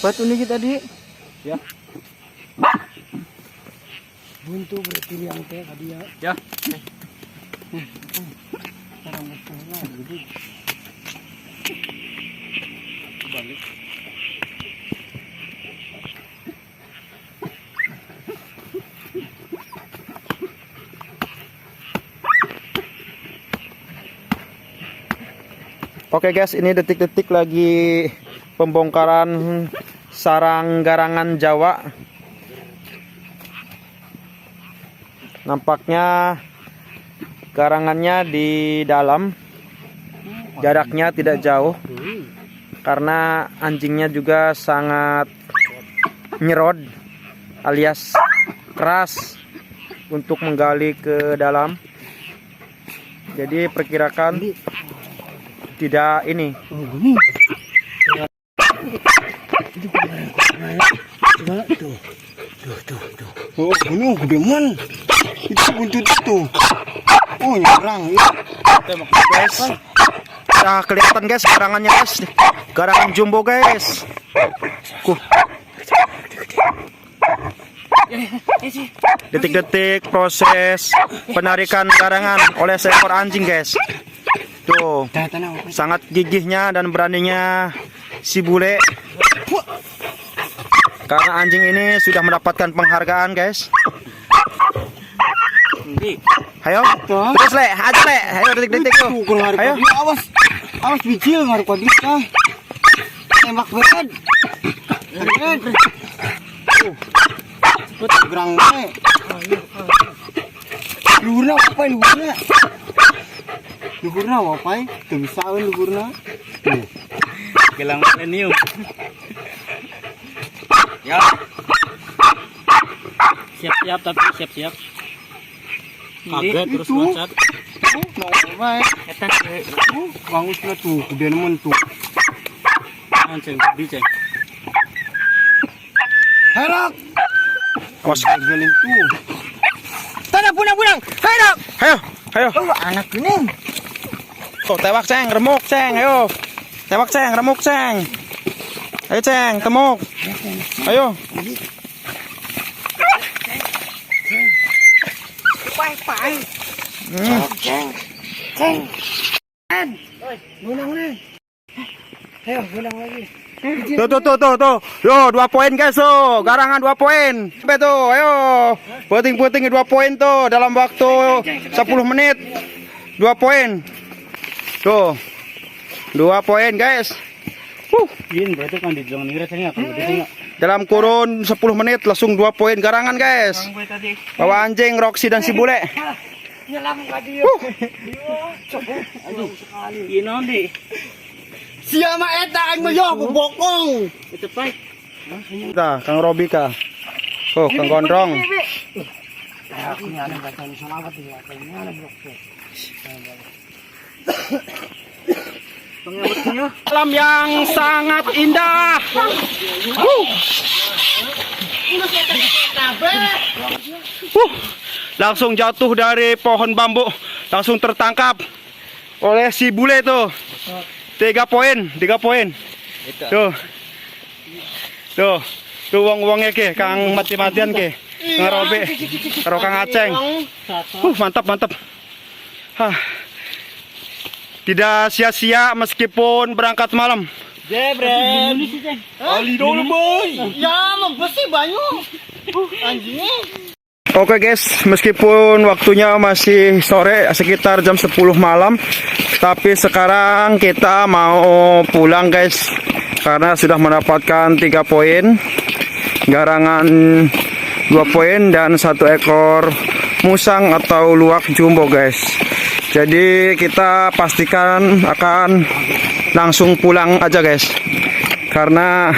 Batu nih tadi. Ya. Buntu berarti yang teh tadi ya. Ya. Sekarang betul lah gitu. Balik. Oke guys, ini detik-detik lagi pembongkaran sarang garangan Jawa. Nampaknya garangannya di dalam, jaraknya tidak jauh karena anjingnya juga sangat nyerod alias keras untuk menggali ke dalam. Jadi perkirakan tidak ini. Oh, bunuh gedeman. Itu buntut itu. Oh, nyerang ya. Tembak guys. Nah, kelihatan guys garangannya guys. Garangan jumbo guys. Detik-detik proses penarikan garangan oleh seekor anjing guys. Tuh, sangat gigihnya dan beraninya si bule. Karena anjing ini sudah mendapatkan penghargaan guys. Ayo, terus le, aja le, ayo detik-detik tuh. Ayo, awas bijil ngaruh pagi kah? Tembak berat. Berat. Tuh, gerang we. Luhurna apa luhurna? Luhurna apa? Tuh bisa we luhurna. Gelang milenium. Ya. Siap-siap tapi siap-siap. Kaget terus loncat. Mau bae. Eta Bangus lah tuh, udah nemen tuh. anjing biceng. Herok. awas. Geling tuh. Tanah punang. Herok. Ayo. Oh, anak ini. Tuh, tewak ceng, remuk ceng, ayo. Tewak ceng, remuk ceng. Ayo ceng, temuk. Ayo. Pai. Ceng. Bunang nih. Ayo, bunang lagi. Tuh. Yo, 2 poin guys tuh. Garangan 2 poin. Sampai tuh, ayo. Puting 2 poin tuh dalam waktu 10 menit. 2 poin. Tuh. 2 poin guys. Yin berarti kan di jangan ngira saya apa Dalam kurun 10 menit langsung 2 poin garangan guys. Bawa anjing Roxy dan si bule. Nyelam ka dia. Aduh sekali. Inon di. Sia mah eta aing mah yo bokong. Itu pai. Kita Kang Robi kah? Oh, Kang Gondrong. Aku nyana bacaan selawat di belakangnya blok. Alam yang sangat indah. Langsung jatuh dari pohon bambu, langsung tertangkap oleh si bule tuh. 3 poin. Tuh uang-uangnya ke, Kang mati-matian ke, Kang Robi, karo Kang Aceng. Mantap. Tidak sia-sia meskipun berangkat malam. Jebret. Ali dulu boy. Ya, membesi banyu. Anjingnya. Oke guys, meskipun waktunya masih sore sekitar jam 10 malam, tapi sekarang kita mau pulang guys, karena sudah mendapatkan 3 poin, garangan 2 poin dan 1 ekor musang atau luwak jumbo guys. Jadi kita pastikan akan langsung pulang aja guys, karena